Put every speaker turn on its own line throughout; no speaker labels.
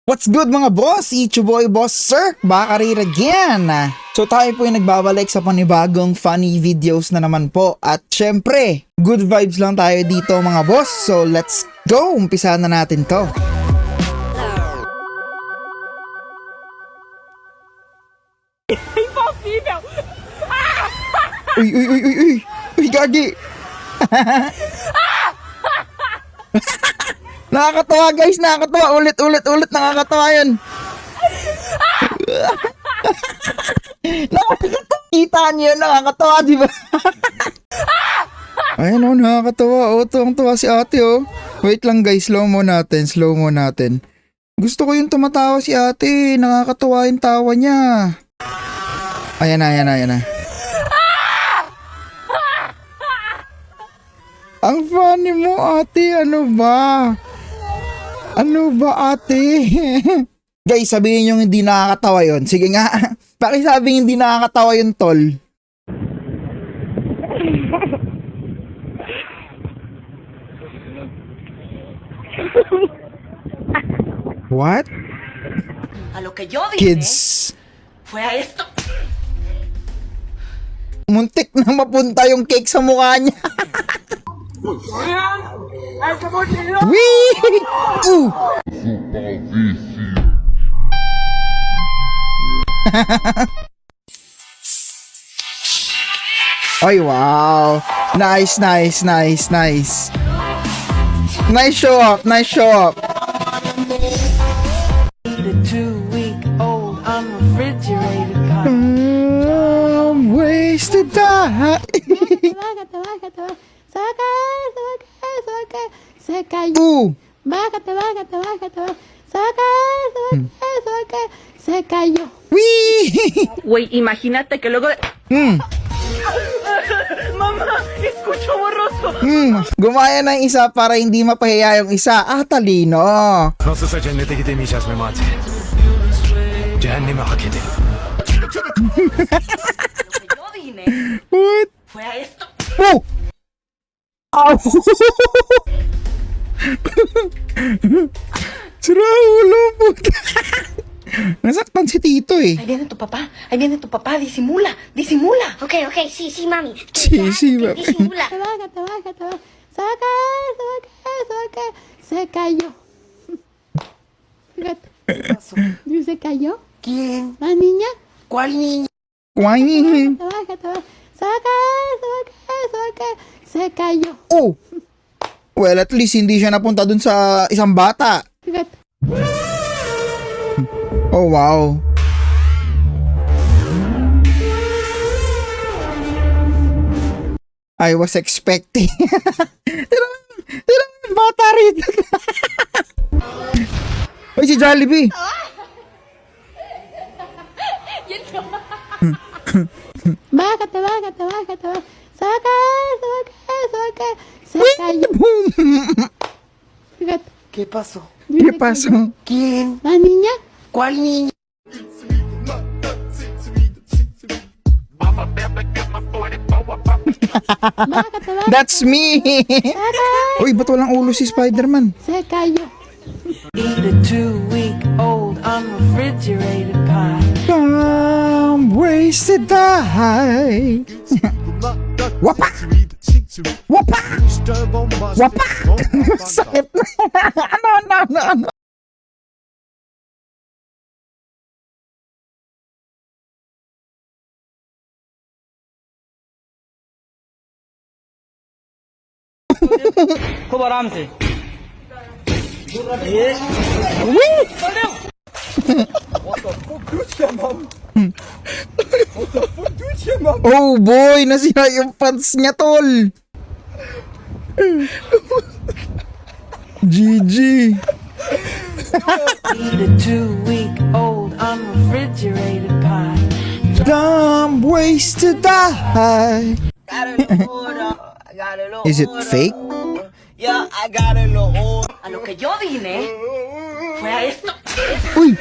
What's good mga boss? It's your boy Boss Sirk, back again. So tayo po yung nagbabalik sa panibagong funny videos na naman po. At syempre, good vibes lang tayo dito mga boss. So let's go, umpisa na natin to. Uy, gagi. Nakakatawa guys, nakakatawa. Ulit, nakakatawa yun. Nakakita niyo, nakakatawa, di ba? Ayun o, nakakatawa. O, tuwang-tuwa si ate o. Wait lang guys, slow mo natin. Gusto ko yung tumatawa si ate. Nakakatawa yung tawa niya. Ayan na. Ang funny mo ate, ano ba ate? Guys, sabihin yung hindi nakakatawa yun. Sige nga, pakisabing hindi nakakatawa yun tol. What?
A lo que yo dije
Kids,
fue a esto.
muntik na mapunta yung cake sa mukha niya. Wee! Ooh! Ay, wow. Nice. Nice show up.
The 2-week-old unrefrigerated pie.
Ways to die.
Se cayó.
Ooh.
Bájate. Se cayó.
Wee!
Güey, imagínate que luego de... Mamá, escucho borroso.
Gumaya ng isa para hindi mapahiya yung isa. Talino.
Nasılsa cennete gidemeyeceğiz Memati. Cehenneme hak edelim.
Yo dije
What?
fue a esto.
Oh! Ow! Sira ulo po. Nasaktan si Tito eh.
Ahí viene tu papá, disimula.
Ok, sí, mami.
Sí, mami.
Disimula.
Bájate. Saca. Se cayó. Fíjate. ¿Y se cayó?
¿Quién?
¿La niña?
¿Cuál niña?
Why?
Bájate. Saca. Se cayó.
Oh! Well, at least hindi siya napunta dun sa isang bata.
Fíjate.
Oh, wow. I was expecting. Tirang bata rin. Ay, si Jollibee.
Bájate. Saca. Se cayó. Fíjate.
¿Qué pasó?
¿Qué pasó?
¿Quién?
¿La niña?
¿Cuál niña?
Bájate.
That's me. Uy, ba't walang ulo si Spider-Man?
Se cayó.
Eat a 2-week-old unrefrigerated pie.
Some ways to die. Wapak! Sakit na. Ano.
खूब आराम से
Oh boy, nasira yung pants niya tol. GG.
Eat a 2-week-old unrefrigerated pie.
Dumb ways to die. Is it fake?
Yeah, I got a little old. A lo que yo dije fue a esto.
Uy!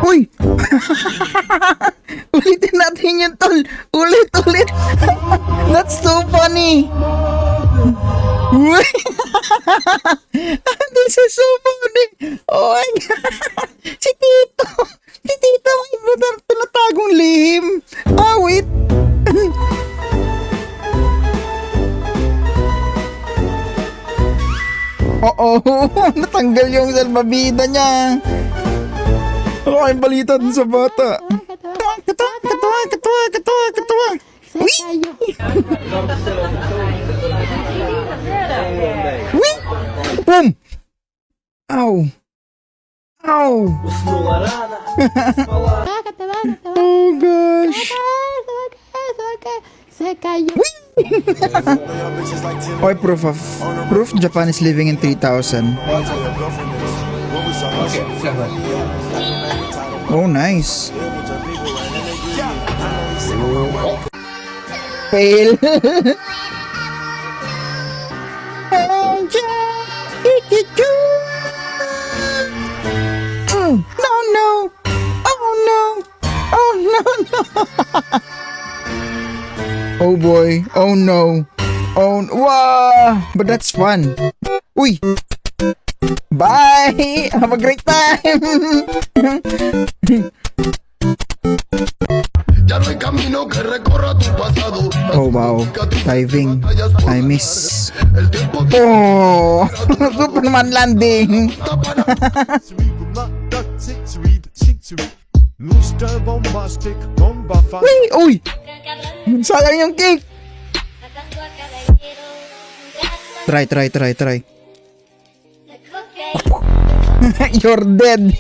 Uy! Ulitin natin yun, tol. Ulit. That's so funny. Uy! This is so funny! Oh my God! Si Tito! Si Tito may tinatagong lihim! Ah, wait! Oo! Natanggal yung salbabida niya! Ano kayong balita dun sa bata? Katawa! Uy! Uy! Boom! Ow! Ow! Oh gosh!
Se cayó.
Okay, proof Japan is living in 3,000. Oh, nice. Fail. No. Oh no. Oh boy. Oh no. Wow. But that's fun. Uy. Bye. Have a great time. Oh wow. Diving. I miss. Oh. Superman landing. Uy. Sayang yung cake. Try. You're dead.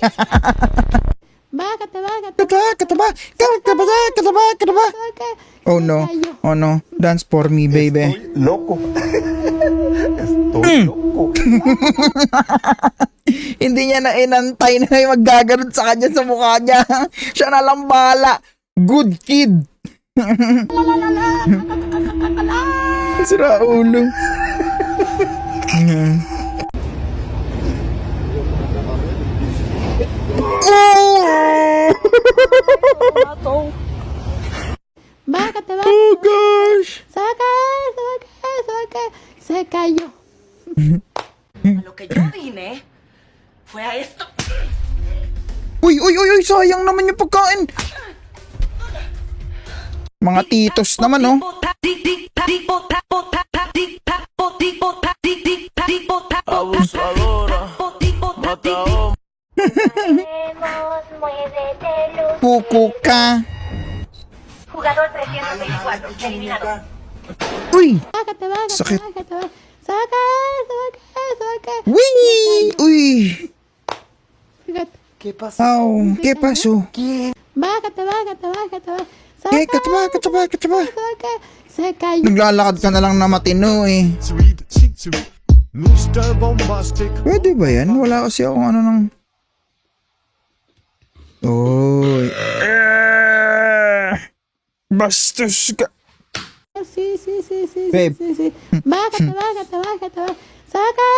Kataba. Oh no. Dance for me, baby.
Loco. Estoy loco.
Hindi niya na inantay na may maggaganon sa kanya sa mukha niya. Siya na lang bahala. Good kid. Sira ulo. Oh gosh.
Se cayó.
A lo que yo vine fue a esto.
Uy, sayang naman yung pagkain. Mga titos naman, oh. Puko ka.
Jugador 324, eliminado.
Uy, sakit. Uy. ¿Qué pasó?
Se cayó.
Naglalakad ka na lang na matino eh. Pwede ba yan? Wala kasi ako ano nang... Oy. Bastos ka.
Sí.
Babe.
Bájate. Saca.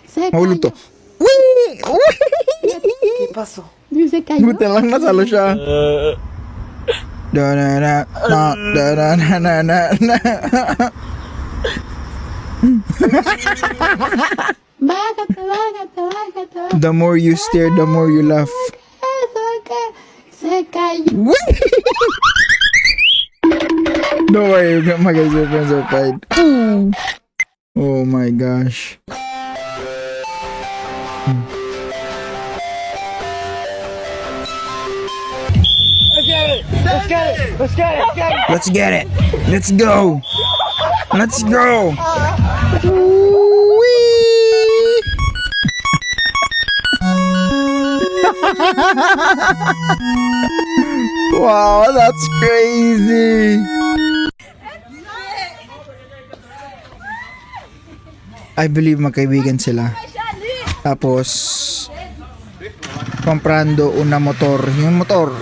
Se
Mahulog to.
cayó.
Uy!
Se cayó.
Buti lang nasalo siya. Da.
Bájate.
The more you stare, the more you laugh.
Se cayó.
Don't worry, my guys, your friends are fine. Ooh. Oh my gosh. Let's get it. Let's go. Whee! Wow, that's crazy. I believe magkaibigan sila. Tapos comprando una motor. Yung motor.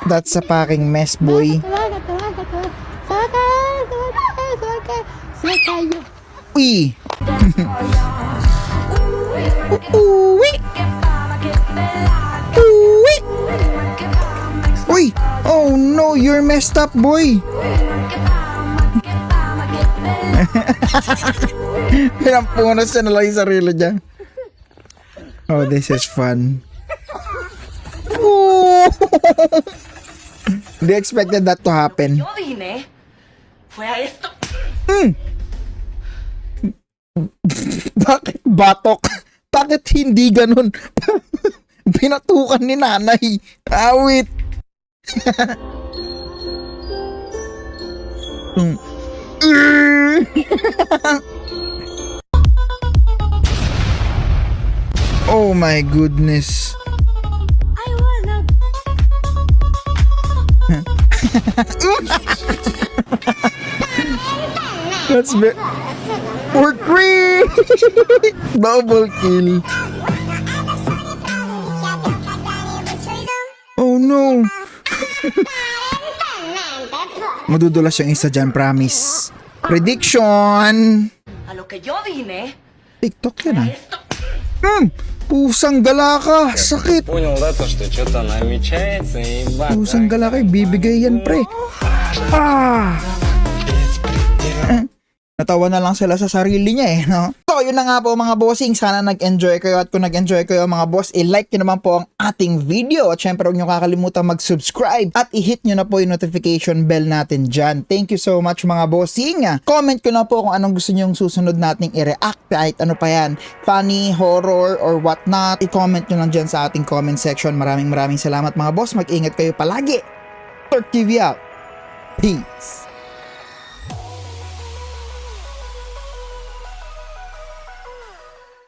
That's a packing mess, boy.
Se cayó.
Uy. Uy. Uy. Oh no, you're messed up, boy. Pinampunas siya na lang yung sarili niya. Oh, this is fun. They expected that to happen.
Yo vine fue a esto.
Bakit batok? Bakit hindi ganun? Pinatukan ni nanay. Awit. Oh my goodness. That's me. For free! Double kill. Oh no. Madudulas yung isa dyan, promise. Prediction.
A lo que yo vine
TikTok yan
fue a
ah.
esto.
Pusang gala ka. Sakit.
Понял, да, то, что что-то намечается, и бах.
Pusang gala ka. Bibigay yan, pre. Natawa na lang sila sa sarili niya eh, no? So, yun na nga po mga bossing. Sana nag-enjoy kayo at kung nag-enjoy kayo mga boss, i-like nyo naman po ang ating video. At syempre, huwag nyo kakalimutan mag-subscribe at i-hit nyo na po yung notification bell natin dyan. Thank you so much mga bossing. Comment ko na po kung anong gusto nyo yung susunod nating i-react. Kahit ano pa yan, funny, horror, or whatnot. I-comment nyo lang dyan sa ating comment section. Maraming salamat mga boss. Mag-ingat kayo palagi. Sirk TV out. Peace.